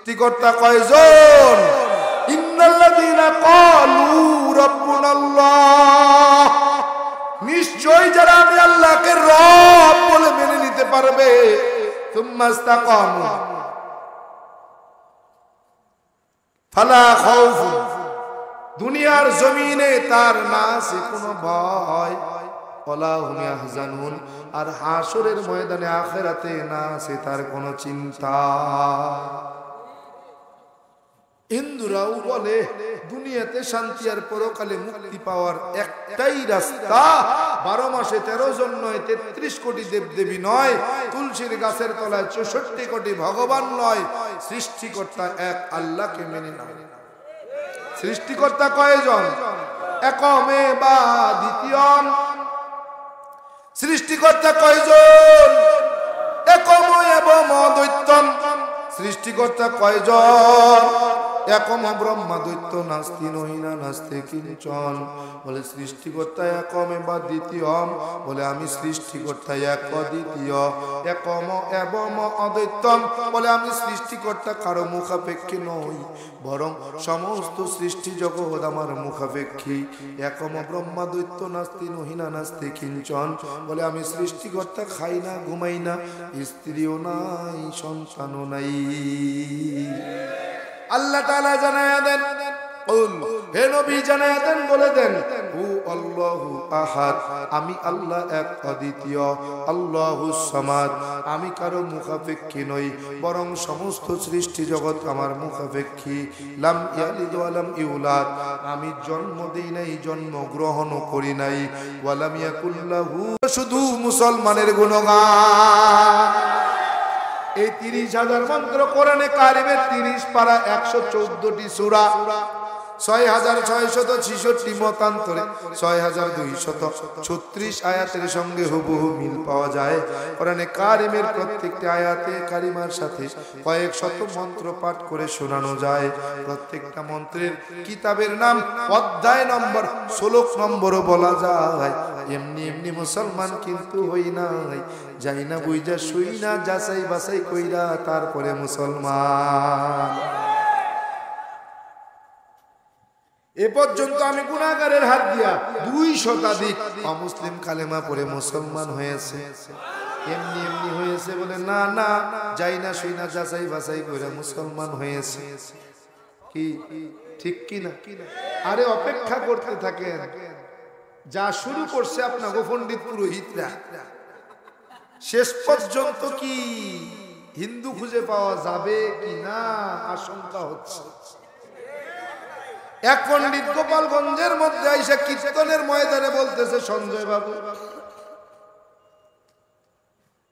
সৃষ্টিকর্তা কয়জন? ইন্নাল্লাযীনা ক্বালু রাব্বুনাল্লাহ, নিশ্চয় যারা আমি আল্লাহকে রব বলে মেনে নিতে পারবে, সুম্মা ইসতাকামু ফালা খাউফুন, দুনিয়ার জমিনে তার না আছে কোনো ভয়, ওয়ালা হুম ইয়াহজানুন, আর হাসরের ময়দানে আখিরাতে না আছে তার কোনো চিন্তা। হিন্দুরাও বলে দুনিয়াতে শান্তি আর পরকালে মুক্তি পাওয়ার একটাই রাস্তা, 12 মাসে 13 জন নয়, 33 কোটি দেবদেবী নয়, তুলসীর গাছের তলায় 64 কোটি ভগবান নয়, সৃষ্টিকর্তা এক আল্লাহকে মেনে নাও। সৃষ্টিকর্তা কয়জন? একমে বা দ্বিতীয়ম। সৃষ্টিকর্তা কয়জন? একম এবং অদ্বৈতম। সৃষ্টিকর্তা কয়জন? একম ব্রহ্মা দ্বৈত নাস্তি নহিনা নাস্তে কিঞ্চন। বলে সৃষ্টিকর্তা একম বা দ্বিতীয়ম, বলে আমি সৃষ্টিকর্তা এক দ্বিতীয়। একম এবং অদ্বৈতম, বলে আমি সৃষ্টিকর্তা কারো মুখাপেক্ষী নই, বরং সমস্ত সৃষ্টি জগৎ আমার মুখাপেক্ষী। একম ব্রহ্মা দ্বৈত নাস্তি নহিনা নাস্তে কিঞ্চন, বলে আমি সৃষ্টিকর্তা খাই না, ঘুমাই না, স্ত্রীও নাই, সন্তানও নাই। আল্লাহ তাআলা জানায়া দেন, কুল, হে নবী জানায়া দেন, বলে দেন, হু আল্লাহু আহাদ, আমি আল্লাহ এক অদ্বিতীয়। আল্লাহুস সামাদ, আমি কারো মুখাপেক্ষী নই, বরং সমস্ত সৃষ্টি জগৎ আমার মুখাপেক্ষী। লাম ইয়ালিদ ওয়া লাম ইউলাদ, আমি জন্ম দেই নাই, জন্ম গ্রহণও করি নাই। ওয়া লাম ইয়াকুল লাহু, শুধু মুসলমানের গুণগান। এই 30,000 মন্ত্র কোরআনে কারিমের 30 পারা, 114টি সূরা, 6,666 মতান্তরে 6,236 আয়াতের সঙ্গে হুবহু মিল পাওয়া যায়। কোরআনে কারিমের প্রত্যেকটি আয়াতে কারিমার সাথে কয়েক শত মন্ত্র পাঠ করে শোনানো যায়। প্রত্যেকটা মন্ত্রের কিতাবের নাম, অধ্যায় নম্বর, শ্লোক নম্বরও বলা যায়। এমনি এমনি মুসলমান কিন্তু হই নাই, যাই না বুঝা শুই না, যাচাই বাছাই কইরা তারপরে মুসলমান। এ পর্যন্ত আমি গুনাহগারের হাত দিয়া 2 শতাধিক অমুসলিম কালেমা পড়ে মুসলমান হয়েছে। এমনি এমনি হয়েছে বলে না, না, যাই না শুই না, যাচাই বাছাই কইরা মুসলমান হয়েছে। কি ঠিক কি না? আরে অপেক্ষা করতে থাকেন, যা শুরু করছে আপনাকে পণ্ডিত পুরোহিতরা, শেষ পর্যন্ত কি হিন্দু খুঁজে পাওয়া যাবে কি না আশঙ্কা হচ্ছে। এক পণ্ডিত গোপালগঞ্জের মধ্যে আইসা কীর্তনের ময়দানে বলতেছে, সঞ্জয় বাবু,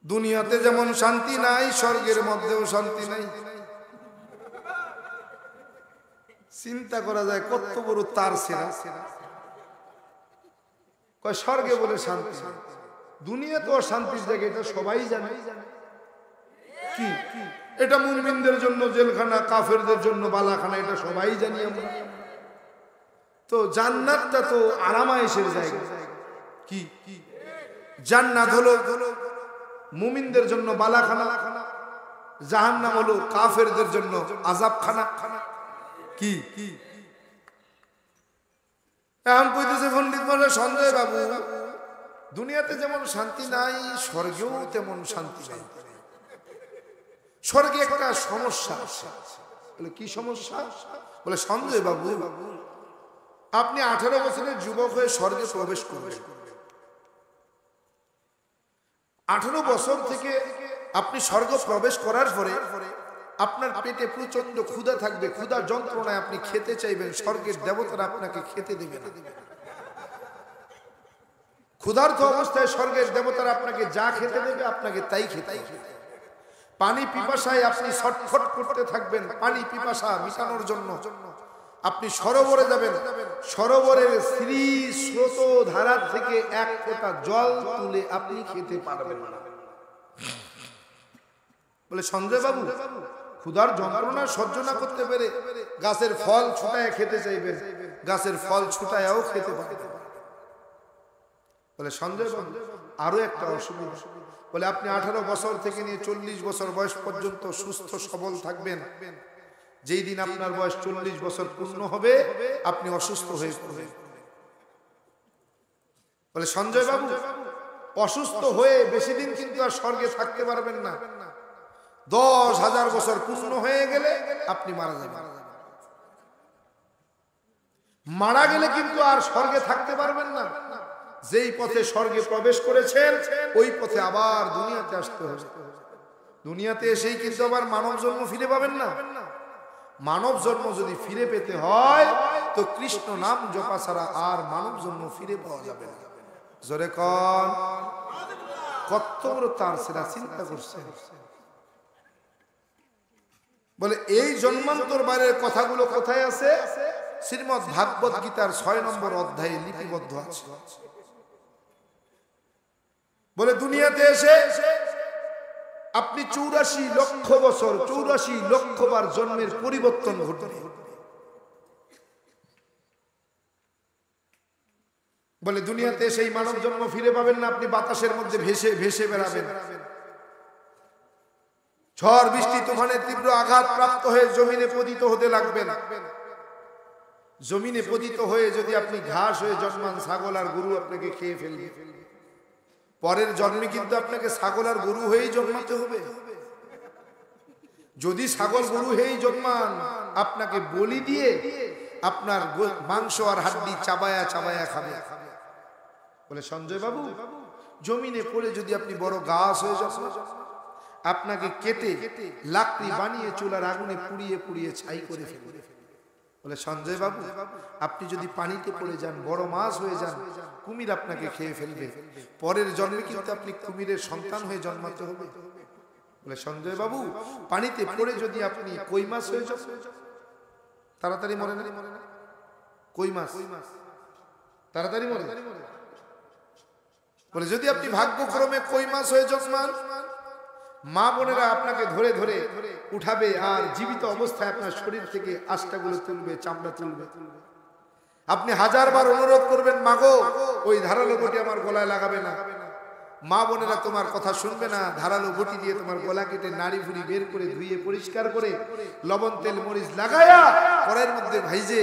দুনিয়াতে যেমন শান্তি নাই, স্বর্গের মধ্যেও শান্তি নাই। চিন্তা করা যায় কত বড় তার ছেড়া। কয় স্বর্গে বলে শান্তি, দুনিয়া তো শান্তির জায়গা, এটা সবাই জানে। কি এটা মুমিনদের জন্য জেলখানা, কাফেরদের জন্য বালাখানা, এটা সবাই জানি আমরা। তো জান্নাতটা তো আরামায়েশের জায়গা। কি জান্নাত হলো মুমিনদের জন্য বালাখানা, জাহান্নাম হলো কাফেরদের জন্য আযাবখানা। কি এখন কইতেছে পণ্ডিত বলে, সঞ্জয় বাবু, দুনিয়াতে যেমন শান্তি নাই, স্বর্গেও তেমন শান্তি নাই। স্বর্গে একটা সমস্যা। বলে কি সমস্যা? বলে সঞ্জয় বাবু, আপনি 18 বছরের যুবক হয়ে স্বর্গে প্রবেশ করবেন। 18 বছর থেকে আপনি স্বর্গ প্রবেশ করার পরে আপনার পেটে প্রচন্ড ক্ষুধা থাকবে, ক্ষুধার যন্ত্রণায় আপনি খেতে চাইবেন, স্বর্গের দেবতারা আপনাকে খেতে দেবে না। ক্ষুধার্ত অবস্থায় স্বর্গের দেবতারা আপনাকে যা খেতে দেবে, আপনাকে তাই খেতে। পানি পিপাসায় আপনি ছটফট করতে থাকবেন, পানি পিপাসা মিটানোর জন্য আপনি সরোবরে যাবেন, সরোবরের শ্রী স্রোত ধারা থেকে এক ফোঁটা জল তুলে আপনি খেতে পারবেন না। বলে সঞ্জয় বাবু, ক্ষুধার যন্ত্রণা সহ্য না করতে পেরে গাছের ফল ছুটায় খেতে চাইবেন, গাছের ফল ছুটায়ও খেতে পারবেন। বলে সঞ্জয় বাবু, আরো একটা অসুবিধা। বলে আপনি 18 বছর থেকে নিয়ে 40 বছর বয়স পর্যন্ত সুস্থ সবল থাকবেন, যেই দিন আপনার বয়স 40 বছর পূর্ণ হবে আপনি অসুস্থ হয়ে পড়বেন। বলে সঞ্জয় বাবু, অসুস্থ হয়ে বেশি দিন কিন্তু আর স্বর্গে থাকতে পারবেন না। 10,000 বছর পূর্ণ হয়ে গেলে আপনি মারা যাবেন। মারা গেলে কিন্তু আর স্বর্গে থাকতে পারবেন না। যেই পথে স্বর্গে প্রবেশ করেছেন ওই পথে আবার দুনিয়াতে আসতে হবে। দুনিয়াতে এসেই কিন্তু আবার মানব জন্ম ফিরে পাবেন না। মানব জন্ম যদি ফিরে পেতে হয় তো কৃষ্ণ নাম জপা ছাড়া আর মানব জন্ম ফিরে পাওয়া যাবে না। জোরে কোন, কত বড় তার সেরা চিন্তা করছে। বলে এই জন্মান্তর বাইরের কথাগুলো কোথায় আছে? শ্রীমদ্ ভাগবত গীতার 6 নম্বর অধ্যায়ে লিপিবদ্ধ আছে। বলে দুনিয়াতে এসে আপনি 84 লক্ষ বছর 84 লক্ষ বার জন্মের পরিবর্তন ঘটবে। বলে দুনিয়াতে সেই মানব জন্ম ফিরে পাবেন না, আপনি বাতাসের মধ্যে ভেসে ভেসে বেড়াবেন। ঝড় বৃষ্টি তুফানের তীব্র আঘাত প্রাপ্ত হয়ে জমিনে পতিত হতে লাগবেন। জমিনে পতিত হয়ে যদি আপনি ঘাস হয়ে জন্মান, ছাগল আর গরু আপনাকে খেয়ে ফেলবে। পরের জন্মে কিন্তু আপনাকে ছাগল আর গরু হয়েই জন্মাতে হবে। যদি ছাগল গরু হয়েই জন্মান, আপনাকে বলি দিয়ে আপনার মাংস আর হাড্ডি চাবায়া চাবায়া খাবে। বলে সঞ্জয় বাবু, জমিনে পড়ে যদি আপনি বড় গাছ হয়ে জন্মান, আপনাকে কেটে লাকড়ি বানিয়ে চুলার আগুনে পুড়িয়ে পুড়িয়ে ছাই করে ফেলবে। বলে সঞ্জয় বাবু, আপনি যদি পানিতে পড়ে যান, বড় মাছ হয়ে যান, কুমির আপনাকে খেয়ে ফেলবে। পরের জন্মে কিন্তু আপনি কুমিরের সন্তান হয়ে জন্মাতে হবে। বলে সঞ্জয় বাবু, পানিতে পড়ে যদি আপনি কই মাছ হয়ে যান, তাড়াতাড়ি মরে না? কই মাছ তাড়াতাড়ি মরে। বলে যদি আপনি ভাগ্যক্রমে কই মাছ হয়ে জন্মান, মা বোনেরা আপনাকে ধরে ধরে উঠাবে আর জীবিত অবস্থায় আপনার শরীর থেকে আষ্টাগুলো তুলবে, চামড়া তুলবে। আপনি 1000 বার অনুরোধ করবেন, মাগো ওই ধারালো বটি আমার গলায় লাগাবে না। মা বোনেরা তোমার কথা শুনবে না। ধারালো বটি দিয়ে তোমার গলা কেটে নাড়ি ভুড়ি বের করে ধুয়ে পরিষ্কার করে লবণ তেল মরিচ লাগায়া কড়াইয়ের মধ্যে ভাইজে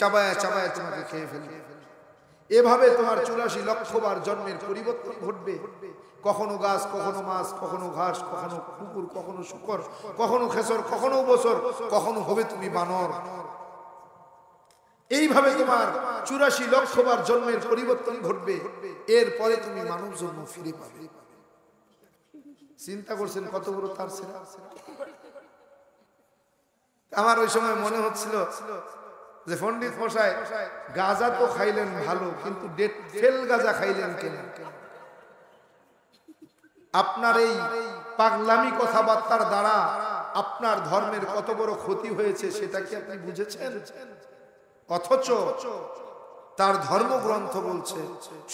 চাবায়া চাবায়া তোমাকে খেয়ে ফেলবে। এভাবে তোমার 84 লক্ষ বার জন্মের পরিবর্তন ঘটবে। কখনো গাছ, কখনো মাছ, কখনো ঘাস, কখনো কুকুর, কখনো শুকর, কখনো খেসর, কখনো বছর, কখনো হবে তুমি বানর। এইভাবে তোমার 84 লক্ষ বার জন্মের পরিবর্তন ঘটবে। এরপরে তুমি মানব জন্ম ফিরে পাবে। চিন্তা করছেন কত বড় তার ছেলে। আমার ওই সময় মনে হচ্ছিল যে পণ্ডিত মশাই, গাঁজা তো খাইলেন ভালো, কিন্তু ডেট ফেল গাঁজা খাইলেন কেন? আপনার এই পাগলামি কথাবার্তার দ্বারা আপনার ধর্মের কত বড় ক্ষতি হয়েছে সেটা কি আপনি বুঝেছেন? অথচ তার ধর্মগ্রন্থ বলছে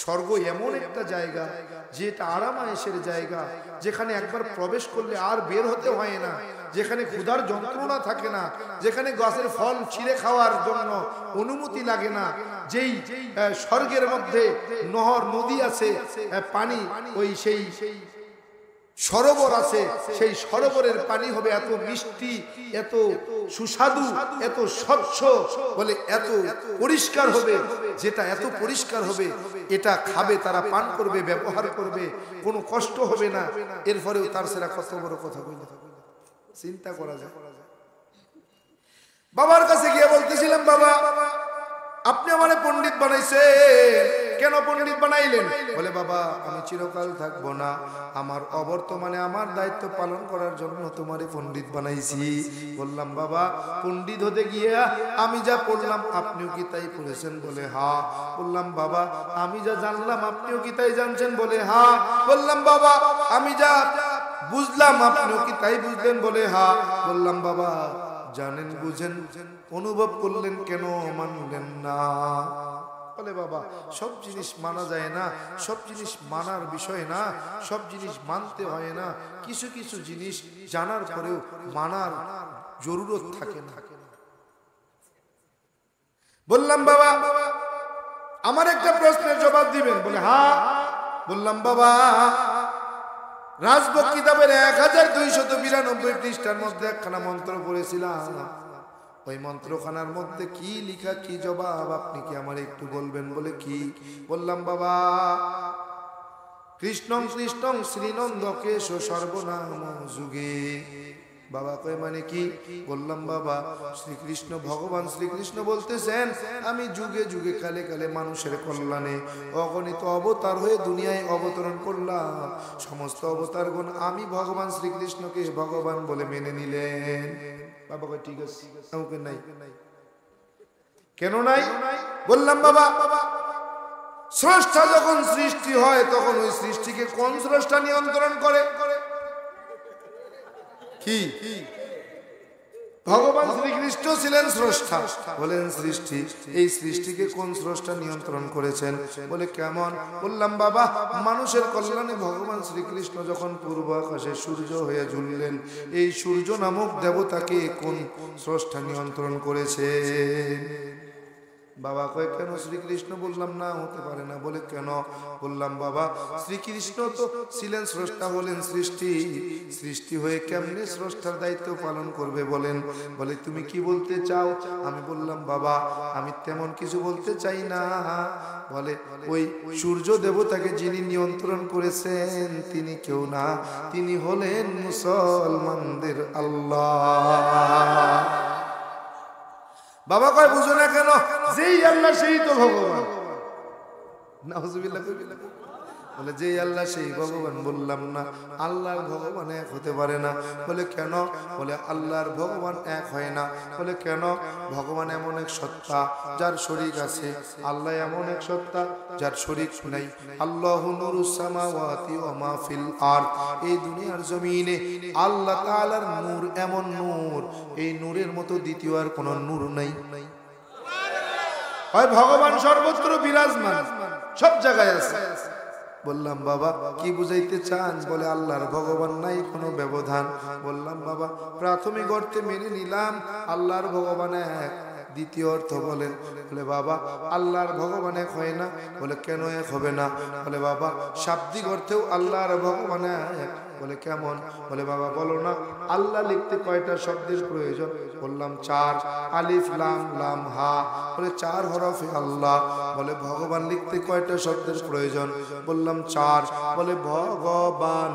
স্বর্গ এমন একটা জায়গা যেটা আরামায়েশের জায়গা, যেখানে একবার প্রবেশ করলে আর বের হতে হয় না, যেখানে ক্ষুধার যন্ত্রণা থাকে না, যেখানে গাছের ফল ছিঁড়ে খাওয়ার জন্য অনুমতি লাগে না, যেই স্বর্গের মধ্যে নহর নদী আছে, পানি ওই সেই সরোবর আছে, সেই সরোবরের পানি হবে এত মিষ্টি, এত সুস্বাদু, এত স্বচ্ছ, বলে এত পরিষ্কার হবে, যেটা এত পরিষ্কার হবে এটা খাবে তারা, পান করবে, ব্যবহার করবে, কোনো কষ্ট হবে না। এরপরেও তার সেরা কত বড় কথা বলে চিন্তা করা যায়। বাবার কাছে গিয়ে বলতেছিলাম, বাবা আপনি আমারে পণ্ডিত বানাইছেন, কেন পণ্ডিত বানাইলেন? বলে বাবা আমি চিরকাল থাকবো না, আমার অবর্তমানে আমার দায়িত্ব পালন করার জন্য তোমারে পণ্ডিত বানাইছি। বললাম বাবা পণ্ডিত হতে গিয়ে আমি যা পড়লাম আপনিও কি তাই পড়েছেন? বলে হ্যাঁ। বললাম বাবা আমি যা জানলাম আপনিও কি তাই জানছেন? বলে হ্যাঁ। বললাম বাবা আমি যা বুঝলাম আপনিও কি তাই বুঝলেন? বলে হ্যাঁ। বললাম বাবা জানেন বুঝেন অনুভব করলেন, কেন মানলেন না? বলে বাবা সব জিনিস মানা যায় না, সব জিনিস মানার বিষয় না, সব জিনিস মানতে হয় না, কিছু কিছু জিনিস জানার পরেও মানার জরুরত থাকে না। বললাম বাবা আমার একটা প্রশ্নের জবাব দিবেন? বলে হ্যাঁ। বললাম বাবা রাজবক কিতাবের 1292 পৃষ্ঠার মধ্যে একখানা মন্ত্র পড়েছিলাম, ওই মন্ত্রখানার মধ্যে কি লেখা, কি জবাব আপনি কি আমার একটু বলবেন? বলে কি? বললাম বাবা, কৃষ্ণং কৃষ্ণং শ্রীনন্দ কেশ সর্বনাম যুগে। বাবা কয় মানে কি? বললাম বাবা, শ্রীকৃষ্ণ ভগবান শ্রীকৃষ্ণ বলতেছেন আমি যুগে যুগে কালে কালে মানুষের কল্যাণে অগণিত অবতার হয়ে দুনিয়ায় অবতরণ করলাম। সমস্ত অবতারগণ আমি ভগবান শ্রীকৃষ্ণকে ভগবান বলে মেনে নিলেন। বাবা কয় ঠিক আছে, আমাকে নাই। কেন নাই? বললাম বাবা, স্রষ্টা যখন সৃষ্টি হয় তখন ওই সৃষ্টিকে কোন স্রষ্টা নিয়ন্ত্রণ করে? কি? ভগবান শ্রীকৃষ্ণ ছিলেন স্রষ্টা, বলেন সৃষ্টি। এই সৃষ্টিকে কোন স্রষ্টা নিয়ন্ত্রণ করেছেন? বলে কেমন? বললাম বাবা, মানুষের কল্যাণে ভগবান শ্রীকৃষ্ণ যখন পূর্ব আকাশে সূর্য হয়ে ঝুললেন, এই সূর্য নামক দেবতাকে কোন স্রষ্টা নিয়ন্ত্রণ করেছেন? বাবা কয় কেন শ্রীকৃষ্ণ? বললাম না, হতে পারে না। বলে কেন? বললাম বাবা, শ্রীকৃষ্ণ তো ছিলেন স্রষ্টা, বলেন সৃষ্টি। সৃষ্টি হয়ে কেমনে স্রষ্টার দায়িত্ব পালন করবে বলেন? বলে তুমি কি বলতে চাও? আমি বললাম বাবা, আমি তেমন কিছু বলতে চাই না। বলে ওই সূর্য দেবতাকে যিনি নিয়ন্ত্রণ করেছেন তিনি কেউ না, তিনি হলেন মুসলমানদের আল্লাহ। বাবা কয় বুঝো না কেন? যেই আল্লাহ সেই তো ভগবান। নাউজুবিল্লাহ। বলে যেই আল্লাহ সেই ভগবান। বললাম না, আল্লাহর ভগবান এক হতে পারে না। বলে কেন? বলে আল্লাহর ভগবান এক হয় না। বলে কেন? ভগবান এমন এক সত্তা যার শরীক আছে, আল্লাহ এমন এক সত্তা যার শরীক নাই। আল্লাহু নূরুস সামাওয়াতি ওয়া মা ফিল আরদ। এই দুনিয়ার জমিনে আল্লাহ তাআলার নূর এমন নূর, এই নূরের মতো দ্বিতীয় আর কোনো নূর নাই। হয় ভগবান সর্বত্র বিরাজমান, সব জায়গায় আছে। বললাম বাবা কি বুঝাইতে চান? বলে আল্লাহর ভগবান নাই কোনো ব্যবধান। বললাম বাবা প্রাথমিক অর্থে মেনে নিলাম আল্লাহর ভগবান এক, দ্বিতীয় অর্থ বলেন। বলে বাবা আল্লাহর ভগবান এক হয় না। বলে কেন এক হবে না? বলে বাবা শাব্দিক অর্থেও আল্লাহর ভগবান এক। বলে কেমন? বলে বাবা বলো না, আল্লাহ লিখতে কয়টা শব্দের প্রয়োজন? বললাম 4, আলিফ লাম লাম হা। বলে 4 হরফে আল্লাহ। বলে ভগবান লিখতে কয়টা শব্দের প্রয়োজন? বললাম 4। বলে ভগবান,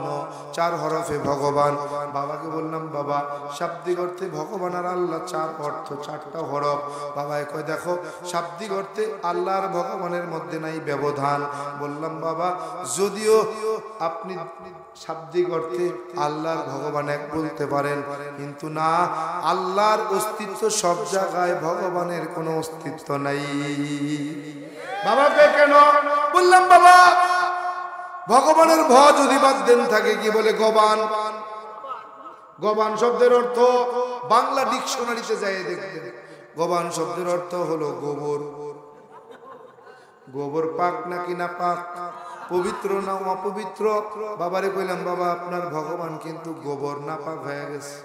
4 হরফে ভগবান। বাবাকে বললাম বাবা শাব্দিক অর্থে ভগবান আর আল্লাহ 4 অর্থ, 4টা হরফ। বাবা কয় দেখো শাব্দিক অর্থে আল্লাহ আর ভগবানের মধ্যে নাই ব্যবধান। বললাম বাবা যদিও আপনি শাব্দিক অর্থে আল্লাহর ভগবান এক বলতে পারেন, কিন্তু না, আল্লাহর অস্তিত্ব সব জায়গায়, ভগবানের কোনো অস্তিত্ব নাই। বাবাকে কেন? বললাম বাবা ভগবানের ভ যদি বাদ দেন থাকে কি বলে গবান। গবান শব্দের অর্থ বাংলা ডিকশনারিতে যাই দেখবেন, গবান শব্দের অর্থ হলো গোবর। গোবর পাক নাকি না পাক, পবিত্র না অপবিত্র? বাবারে কইলাম বাবা আপনার ভগবান কিন্তু গোবর না পাক হয়ে গেছে।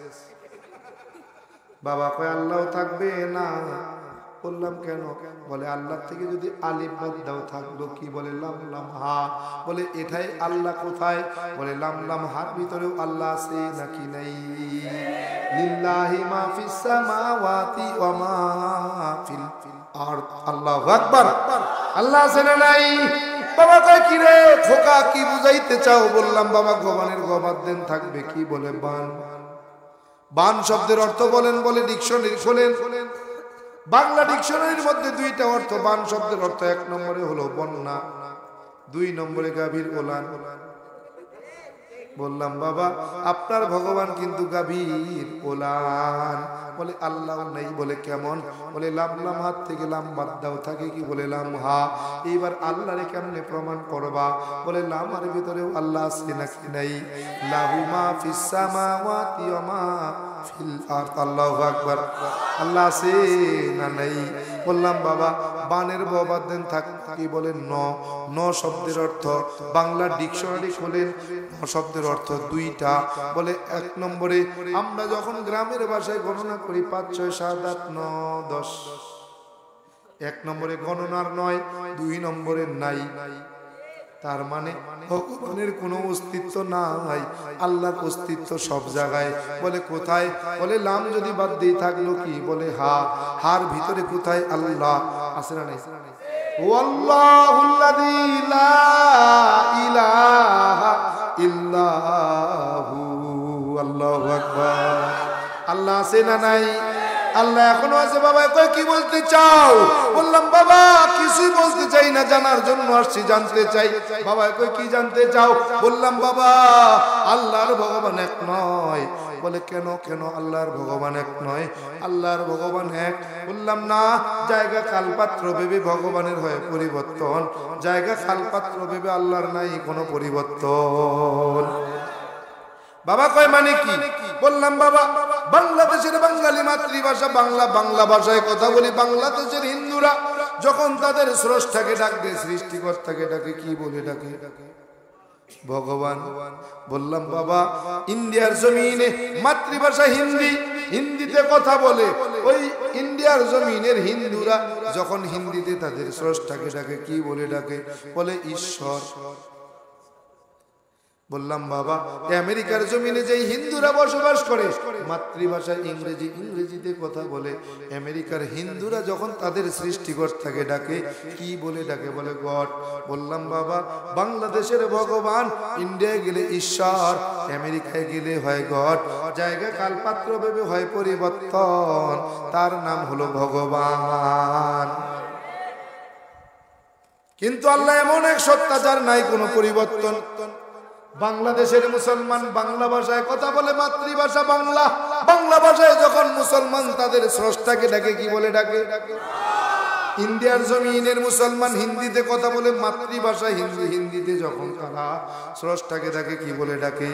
বাবা কয় আল্লাহ থাকবে না। বললাম কেন? বলে আল্লাহ থেকে যদি আলিফ বাদ দাও থাকলো কি? বলে লাম লাম হা। বলে এটাই আল্লাহ কোথায়? বলে লাম লাম হার ভিতরেও আল্লাহ আছে নাকি নাই? লিল্লাহি মা ফিস সামাওয়াতি ওয়া মা ফিল আরদ। আল্লাহু আকবার। আল্লাহ আছে না নাই? বাবা কয় কি রে খোকা কি বুঝাইতে চাও? বললাম বাবা গবানের গবাদ দেন থাকবে কি? বলে বান। বান শব্দের অর্থ বলেন। বলে ডিকশনারি খোলেন, বাংলা ডিকশনারির মধ্যে 2টা অর্থ বান শব্দের অর্থ। 1 নম্বরে হলো বন্যা, 2 নম্বরে গাভীর ওলান। বললাম বাবা আপনার ভগবান কিন্তু গাভীর ওলান। বলে আল্লাহ নাই। বলে কেমন? বলে লাম লাম হাত থেকে লাম বাদ দাও থাকে কি? বলে লাম হা। এইবার আল্লাহরে কেমনে প্রমাণ করবা? বলে লামার ভিতরেও আল্লাহ আছে নাকি নাই? লাহু মা ফিস সামাওয়াতি ওয়া মা ফিল আরদ। আল্লাহু আকবার। আল্লাহ আছে না নাই? বললাম বাবা বানের বাদ দেন থাক কি? বলে ন। ন শব্দের অর্থ বাংলা ডিকশনারি খোলেন, ন শব্দের অর্থ 2টা। বলে 1 নম্বরে আমরা যখন গ্রামের ভাষায় গণনা করি 5 6 7 8 9 10, 1 নম্বরে গণনার নয়, 2 নম্বরে নাই। তার মানে ভগবানের কোনো অস্তিত্ব নাই, আল্লাহর অস্তিত্ব সব জায়গায়। বলে কোথায়? বলে লাম যদি বাদ দিয়ে থাকলো কি? বলে হার ভিতরে কোথায়? আল্লাহ আছে না নাই? ওয়াল্লাহুল্লাযী লা ইলাহা ইল্লাহু। আল্লাহু আকবার। আল্লাহ আছে না নাই? আল্লাহ এখনো আছে। বাবা কই কি বলতে চাও? বললাম বাবা কিছুই বলতে চাই না, জানার জন্য আসছি, জানতে চাই। বাবা কই কি জানতে চাও? বললাম বাবা আল্লাহর ভগবান এক নয়। বলে কেন কেন আল্লাহর ভগবান এক নয়? আল্লাহর ভগবান এক। বললাম না, জায়গা কালপাত্র ভেবে ভগবানের হয় পরিবর্তন, জায়গা কালপাত্র ভেবে আল্লাহর নাই কোনো পরিবর্তন। বাবা কয় মানে কি? বললাম বাবা বাংলাদেশের বাঙালি মাতৃভাষা বাংলা, বাংলা ভাষায় কথা বলি। বাংলাদেশের হিন্দুরা যখন তাদের স্রষ্টাকে ডাকে, সৃষ্টিকর্তাকে ডাকে, কি বলে ডাকে? ভগবান। বললাম বাবা ইন্ডিয়ার জমিনে মাতৃভাষা হিন্দি, হিন্দিতে কথা বলে। ওই ইন্ডিয়ার জমিনের হিন্দুরা যখন হিন্দিতে তাদের স্রষ্টাকে ডাকে, কি বলে ডাকে? বলে ঈশ্বর। বললাম বাবা আমেরিকার জমিনে যে হিন্দুরা বসবাস করে মাতৃভাষা ইংরেজি, ইংরেজিতে কথা বলে। আমেরিকার হিন্দুরা যখন তাদের সৃষ্টিকর্তাকে ডাকে, কি বলে ডাকে? বলে গড। বললাম বাবা বাংলাদেশের ভগবান, ইন্ডিয়ায় গেলে ঈশ্বর, আমেরিকায় গেলে হয় গড, জায়গা কালপাত্র ভেবে হয় পরিবর্তন, তার নাম হলো ভগবান। কিন্তু আল্লাহ এমন এক সত্তা যার নাই কোনো পরিবর্তন। বাংলাদেশের মুসলমান বাংলা ভাষায় কথা বলে, মাতৃভাষা বাংলা। বাংলা ভাষায় যখন মুসলমান তাদের স্রষ্টাকে ডাকে, কি বলে ডাকে? ইন্ডিয়ার জমিনের মুসলমান হিন্দিতে কথা বলে, মাতৃভাষা হিন্দি, হিন্দিতে যখন তারা স্রষ্টাকে ডাকে, কি বলে ডাকে?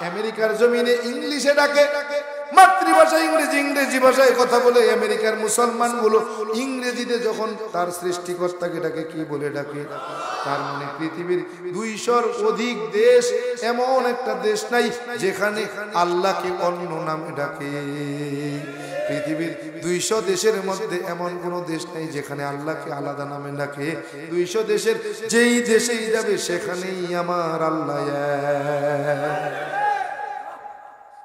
আমেরিকার জমিনে ইংলিশে ডাকে, মাতৃভাষা ইংরেজি, ইংরেজি ভাষায় কথা বলে। আমেরিকার মুসলমান গুলো ইংরেজিতে যখন তার সৃষ্টিকর্তাকে ডাকে, কি বলে ডাকে? তার মানে পৃথিবীর 200-র অধিক দেশ, এমন একটা দেশ নাই যেখানে আল্লাহকে অন্য নামে ডাকে। পৃথিবীর 200 দেশের মধ্যে এমন কোন দেশ নাই যেখানে আল্লাহকে আলাদা নামে ডাকে। 200 দেশের যেই দেশেই যাবে সেখানেই আমার আল্লাহ।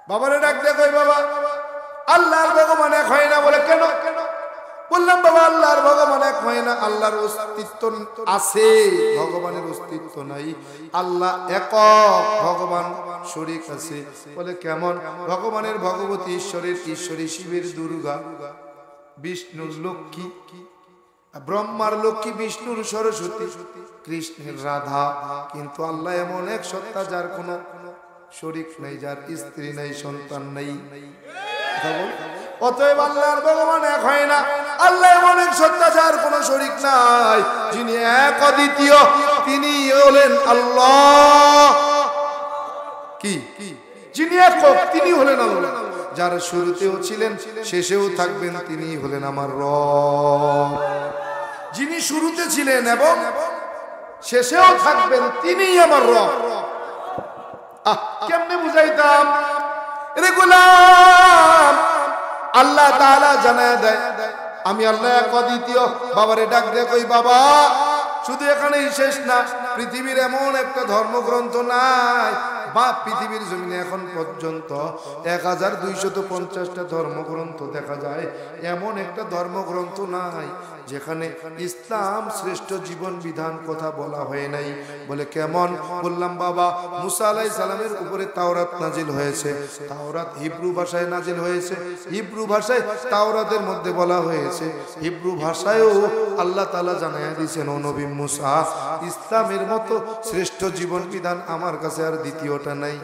বাবারে ডাক দে, কই বাবা আল্লাহর ভগবান এক হয় না। বলে কেন? বললাম বাবা আল্লাহর ভগবান এক হয় না, আল্লাহর অস্তিত্ব আছে, ভগবানের অস্তিত্ব নাই। আল্লাহ একক, ভগবান শরীক আছে। বলে কেমন? ভগবানের ভগবতী, ঈশ্বরের ঈশ্বরী, শিবের দুর্গা, বিষ্ণুর লক্ষ্মী, ব্রহ্মার লক্ষ্মী, বিষ্ণুর সরস্বতী, কৃষ্ণের রাধা। কিন্তু আল্লাহ এমন এক সত্তা যার কোনো শরীক নাই, যার স্ত্রী নাই, সন্তান নাই। অতএব আল্লাহর ভগবান এক হয় না। আল্লাহ এমন এক সত্তা যার কোনো শরীক নাই, যিনি এক অদ্বিতীয়, তিনি হলেন আল্লাহ। কি? যিনি একক, তিনি হলেন আল্লাহ। যার শুরুতেও ছিলেন, শেষেও থাকবেন, তিনি হলেন আমার রব। যিনি শুরুতে ছিলেন এবং শেষেও থাকবেন, তিনিই আমার রব। কেমনে বুঝাইতাম রে গোলাম? আল্লাহ তাআলা জানায় দেয় আমি আল্লাহ এক অদ্বিতীয়। বাবারে ডাক দে, কই বাবা শুধু এখানেই শেষ না, পৃথিবীর এমন একটা ধর্মগ্রন্থ নাই, বা পৃথিবীর জমিনে এখন পর্যন্ত 1250টা ধর্মগ্রন্থ দেখা যায়, এমন একটা ধর্মগ্রন্থ নাই যেখানে ইসলাম শ্রেষ্ঠ জীবন বিধান কথা বলা হয় নাই। বলে কেমন? বললাম বাবা মুসা আলাইহিস সালামের উপরে তাওরাত নাজিল হয়েছে, তাওরাত হিব্রু ভাষায় নাজিল হয়েছে, হিব্রু ভাষায় তাওরাতের মধ্যে বলা হয়েছে, হিব্রু ভাষায়ও আল্লাহ তাআলা জানায়া দিয়েছেন, ও নবী মুসা ইসলামের মতো শ্রেষ্ঠ জীবন বিধান আমার কাছে আর দ্বিতীয়টা নাই।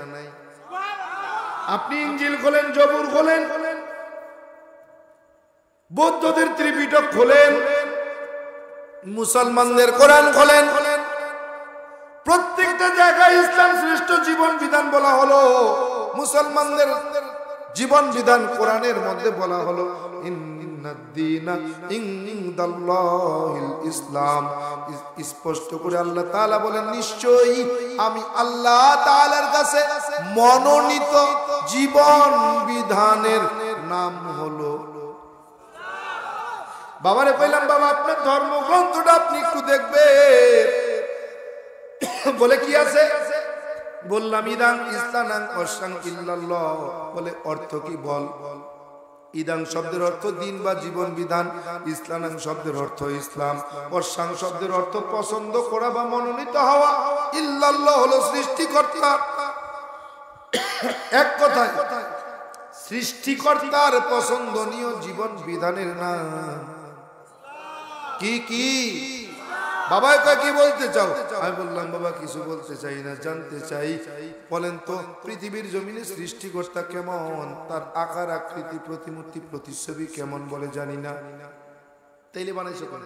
আপনি ইনজিল খোলেন, জবুর খোলেন, বৌদ্ধদের ত্রিপিটক খোলেন, মুসলমানদের কোরআন খোলেন, প্রত্যেকটা জায়গায় ইসলাম শ্রেষ্ঠ জীবন বিধান বলা হলো। মুসলমানদের জীবন বিধান কোরআনের মধ্যে বলা হলো ইসলাম। স্পষ্ট করে আল্লাহ তাআলা বলেন, নিশ্চয়ই আমি আল্লাহ তাআলার কাছে মনোনীত জীবন বিধানের নাম হলো। বাবারে কইলাম বাবা আপনার ধর্মগ্রন্থটা আপনি একটু দেখবেন, বলে কি আছে? বললাম ইদাং ইসলানাং অসাং ইল্লাল্লাহ। বলে অর্থ কি বল? ইদাং শব্দের অর্থ দিন বা জীবন বিধান, ইসলানাং শব্দের অর্থ ইসলাম, অসাং শব্দের অর্থ পছন্দ করা বা মনোনীত হওয়া, ইল্লাল্লাহ হলো সৃষ্টিকর্তা। এক কথায় সৃষ্টিকর্তার পছন্দনীয় জীবন বিধানের নাম কি? কি বাবা কি বলতে চাও? আমি বললাম বাবা কিছু বলতে চাই না, জানতে চাই। বলেন তো পৃথিবীর জমিনে সৃষ্টিকর্তা কেমন, তার আকার আকৃতি প্রতিমূর্তি প্রতিচ্ছবি কেমন বলে জানি না। তাইলে বানাইছো কেন?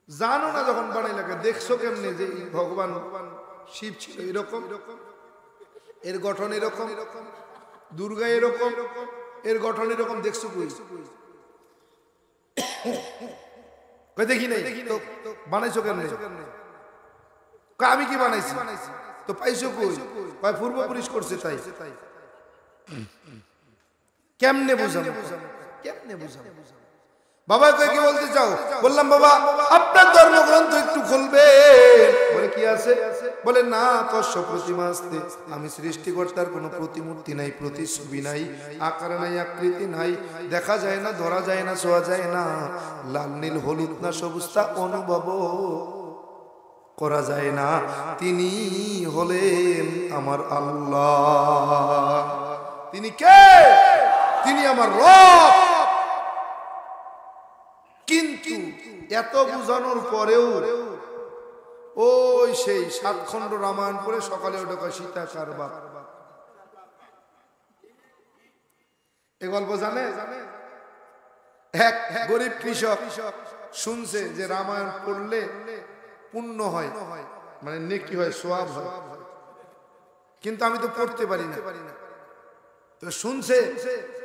জানো না যখন বানাইলাকে দেখছো কেমনে যে ভগবান শিব ছিল এরকম, এর গঠন এরকম, দুর্গা এরকম, এর গঠন এরকম, দেখছো কই? দেখি নাই তো বানাইছো কেমনে? আমি কি বানাইছি? তো পাইছো কই? পূর্বপুরুষ করছে তাই। কেমনে বুঝাবো? কেমনে বুঝাবো? বাবা কি বলতে চাও? বললাম বাবা আপনার ধর্মগ্রন্থ একটু খুলবে। বলে কি আছে? বলে না তস্য প্রতিমা আস্তে, আমি সৃষ্টিকর্তার কোনো প্রতিমূর্তি নাই, প্রতিছবি নাই, আকার নাই, আকৃতি নাই, দেখা যায় না, ধরা যায় না, ছোঁয়া যায় না, লাল নীল হলুদ না সবুজটা অনুভব করা যায় না। তিনি হলেন আমার আল্লাহ। তিনি কে? তিনি আমার রব। কিন্তু এত বুঝানোর পরেও ওই সেই 7 খণ্ড রামায়ণ পড়ে সকালে ওটা সীতা কার বাপ। এই গল্প জানে? এক গরিব কৃষক শুনছে যে রামায়ণ পড়লে পুণ্য হয়, মানে নেকি হয়, সওয়াব হয়। কিন্তু আমি তো পড়তে পারি না। তো শুনছে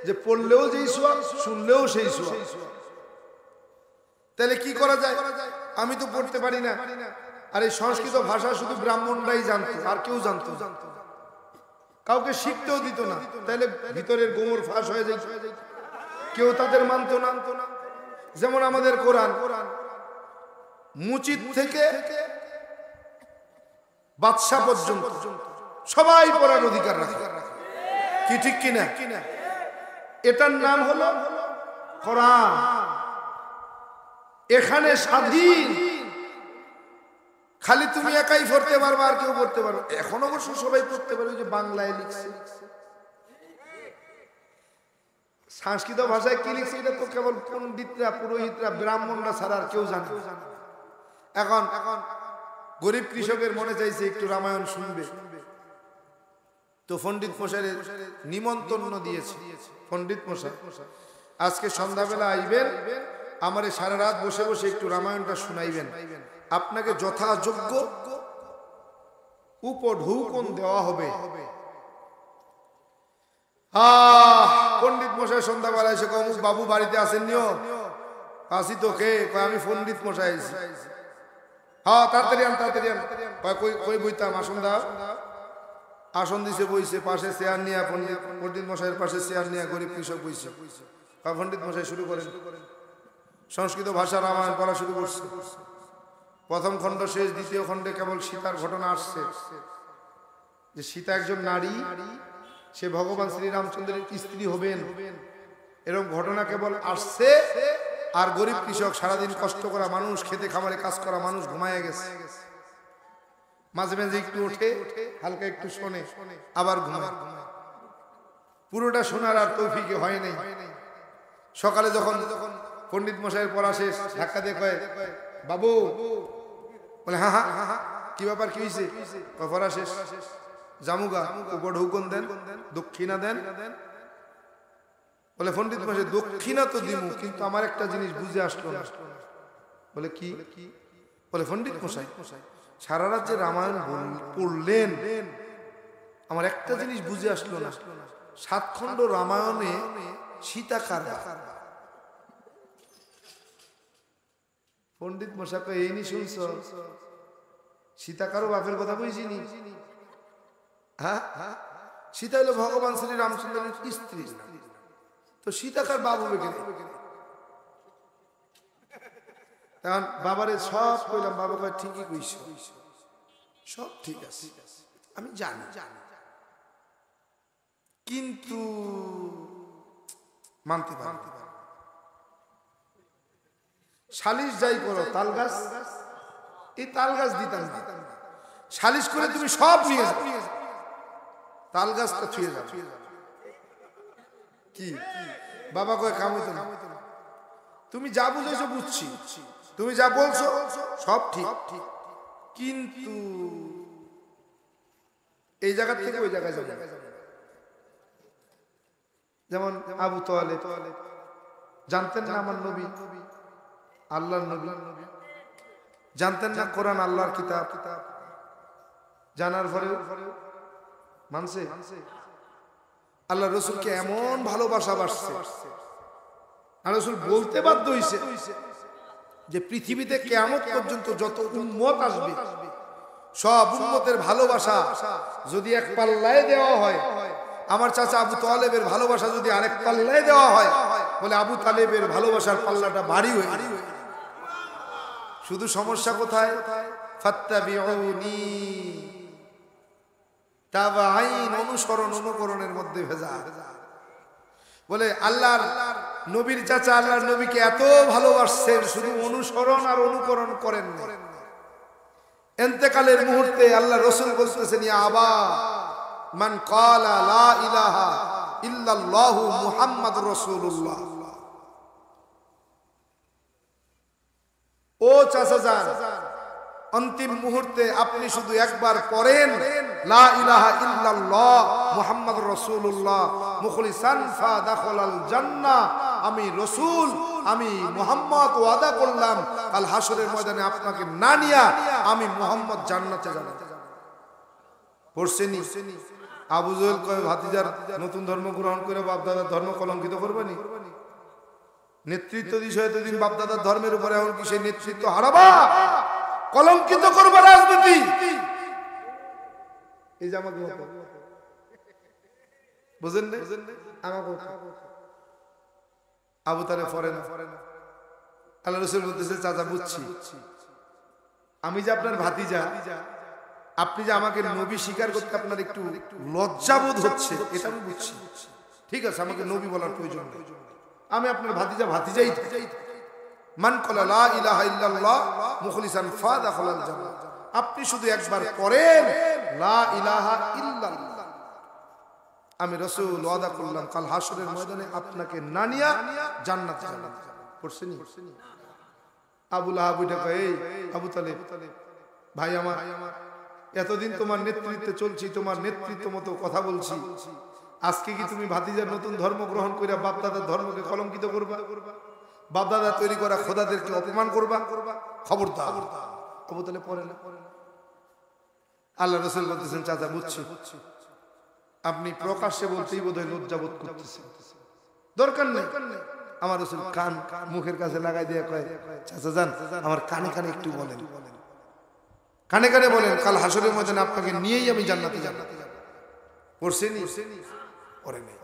যে পড়লেও যেই সওয়াব, শুনলেও সেই সওয়াব। তাহলে কি করা যায়? আমি তো পড়তে পারি না। আর এই সংস্কৃত ভাষা শুধু ব্রাহ্মণরাই জানতো, আর কেউ জানতো, কাউকে শিখতেও দিত না। তাহলে ভিতরের গোমর ফাঁস হয়ে যায়, কেউ তাদের মানতো না। যেমন আমাদের কোরআন, মুচিত থেকে বাদশা পর্যন্ত সবাই পড়ার অধিকার রাখে, কি ঠিক কিনা? এটার নাম হলো কোরআন। এখানে স্বাধীন, খালি তুমি একাই পড়তে পারবে, আর কেউ পড়তে পারবে। এখন অবশ্য সবাই পড়তে পারবে, যে বাংলায় লিখছে। সংস্কৃত ভাষায় কি লিখছে এটা তো কেবল পণ্ডিতরা, পুরোহিতরা, ব্রাহ্মণরা ছাড়া আর কেউ জানে। এখন গরিব কৃষকের মনে চাইছে একটু রামায়ণ শুনবে, তো পণ্ডিত মশাইয়ের নিমন্ত্রণ দিয়েছে। পণ্ডিত মশাই আজকে সন্ধ্যাবেলা আইবেন, আমারে সারা রাত বসে বসে একটু রামায়ণটা শুনাইবেন। আপনাকে যথাযোগ্য উপঢৌকন দেওয়া হবে। পণ্ডিত মশাই সন্ধ্যাবেলা এসে অমুক বাবু বাড়িতে আসেন নিও? আসি তো। কে? আমি পণ্ডিত মশাই আইছি। হ্যাঁ তাড়াতাড়ি আন, তাড়াতাড়ি আন। কই বইতাম? আসন দাও। আসন দিছে, বইছে, পাশে চেয়ার নিয়ে পণ্ডিত মশাইয়ের পাশে চেয়ার নিয়ে গরিব কৃষক বইছে। পণ্ডিত মশাই শুরু করেন। সংস্কৃত ভাষা রামায়ণ পড়া শুরু করছে। প্রথম খণ্ড শেষ, দ্বিতীয় খণ্ডে কেবল সীতার ঘটনা আসছে, যে সীতা একজন নারী, সে ভগবান শ্রীরামচন্দ্রের স্ত্রী হবেন, এরকম ঘটনা কেবল আসছে। আর গরিব কৃষক, সারাদিন কষ্ট করা মানুষ, খেতে খামারে কাজ করা মানুষ ঘুমায় গেছে। মাঝে মাঝে একটু ওঠে, হালকা একটু শোনে, আবার ঘুমায়। পুরোটা শোনার আর তৌফিকে হয় নাই। সকালে যখন পণ্ডিত মশাইয়ের পড়া শেষ, ধাক্কা দিয়ে কয়, বাবু। বলে হ্যাঁ হ্যাঁ হ্যাঁ। কি ব্যাপার, কি হয়েছে? পড়া শেষ, জামুগা, উপঢৌকন দেন, দক্ষিণা দেন। বলে পণ্ডিত মশাই দক্ষিণা তো দিমু, কিন্তু আমার একটা জিনিস বুঝে আসলো না। বলে কি? বলে পণ্ডিত মশাই সারা রাত যে রামায়ণ পড়লেন, আমার একটা জিনিস বুঝে আসলো না। 7 খণ্ড রামায়ণে সীতা কার? পণ্ডিত মশাই এই নি শুনছ? সীতা কারো বাপের কথা বুঝিনি। হ্যাঁ, সীতা হলো ভগবান শ্রী রামচন্দ্রের স্ত্রী, তো সীতা কার বাপ হবে কেন? এখন বাবারে সব কইলাম, বাবা কয় ঠিকই কইছ, সব ঠিক আছে, আমি জানি, কিন্তু মানতে পারি। সালিশ যাই করো, তাল গাছ, এই তাল গাছ দিতাম না, সালিশ করে তুমি সব নিয়ে যাও, তাল গাছটা ছুঁয়ে যাও। কি বাবা কয় কাম হইতো না, তুমি যা বুঝেছো বুঝছি, তুমি যা বলছো সব ঠিক, কিন্তু এই জায়গা থেকে ওই জায়গায় যাবে। যেমন আবু তালেব জানতেন না আমার নবী আল্লাহর নবী, জানতেন না কোরআন আল্লাহর কিতাব, জানার পরেও মানছে। আল্লাহ রসুলকে এমন ভালোবাসা বাসছে, আর রসুল বলতে বাধ্য হইছে যে পৃথিবীতে কিয়ামত পর্যন্ত যত উম্মত আসবে সব উম্মতের ভালোবাসা যদি এক পাল্লায় দেওয়া হয়, আমার চাচা আবু তালেবের ভালোবাসা যদি আরেক পাল্লায় দেওয়া হয়, বলে আবু তালেবের ভালোবাসার পাল্লাটা ভারী হয়ে যাবে। শুধু সমস্যা কোথায়? ফাত্তাবিউনি, তাবাইন, অনুসরণ অনুকরণের মধ্যে ভেজা। বলে আল্লাহর নবীর চাচা আল্লাহর নবীকে এত ভালোবাসছেন, শুধু অনুসরণ আর অনুকরণ করেন না। ইন্তেকালের মুহূর্তে আল্লাহ রাসূল বলতেছেন, ইয়া আবা মান ক্বালা লা ইলাহা ইল্লাল্লাহু মুহাম্মাদুর রাসূলুল্লাহ। ও চাচা যান, অন্তিম মুহূর্তে আপনি শুধু একবার পড়েন লা ইলাহা ইল্লাল্লাহ মুহাম্মাদুর রাসূলুল্লাহ মুখলিসান ফাদাখালাল জান্নাহ। আমি রাসূল, আমি মুহাম্মদ ওয়াদা করলাম কাল হাসরের ময়দানে আপনাকে না নিয়া আমি মুহাম্মদ জান্নাতে যাব। পড়ছেনি? আবু জহেল কয় ভাতিজার নতুন ধর্ম গ্রহণ করে বাপ দাদার ধর্ম কলঙ্কিত করবেনি? নেতৃত্ব দিছ এতদিন বাপ দাদার ধর্মের উপরে, এখন কি সেই নেতৃত্ব হারাবা, কলঙ্কিত করবে রাজনীতি? এই যে আমাকে বুঝেন না, আমাকে আবু তালেব ফরেন আল্লাহ রাসূল বলতেছে, চাচা বুঝছি, আমি যে আপনার ভাতিজা, আপনি যে আমাকে নবী স্বীকার করতে আপনার একটু লজ্জাবোধ হচ্ছে, এটা আমি বুঝছি। ঠিক আছে, আমাকে নবী বলার প্রয়োজন নেই, আমি আপনার ভাতিজাই থাকি। মান ক্বালা লা ইলাহা ইল্লাল্লাহ মুখলিসান ফাদাখালাল জান্নাহ। আপনি শুধু একবার পড়েন লা ইলাহা ইল্লাল্লাহ, আমি রাসূল ওয়াদা করলাম কাল হাসরের ময়দানে আপনাকে না নিয়া জান্নাতে যাব। পড়ছেনি? আবু লাহাব উঠে কয়, এই আবু তালেব ভাই আমার, এতদিন তোমার নেতৃত্বে চলছি, তোমার নেতৃত্ব মতো কথা বলছি, আজকে কি তুমি ভাতিজার নতুন ধর্ম গ্রহণ করে বাপদাদার ধর্মকে কলঙ্কিত করবা, বাপদাদা তৈরি করা খোদাদেরকে অপমান করবা? খবরদার। আবু তালেব পড়ে না। আল্লাহ রাসূল বলতেছেন, চাচা বুঝছি, আপনি প্রকাশ্যে বলতেই বোধহয় লজ্জাবোধ করতেছেন, দরকার নেই। আমার রাসূল কান মুখের কাছে লাগাই দিয়ে কয়, চাচা যান আমার কানে কানে একটু বলেন, কানে কানে বলেন, কাল হাসরের ময়দানে আপনাকে নিয়েই আমি জান্নাতে যাব। পড়ছেনি? পড়ে নেই।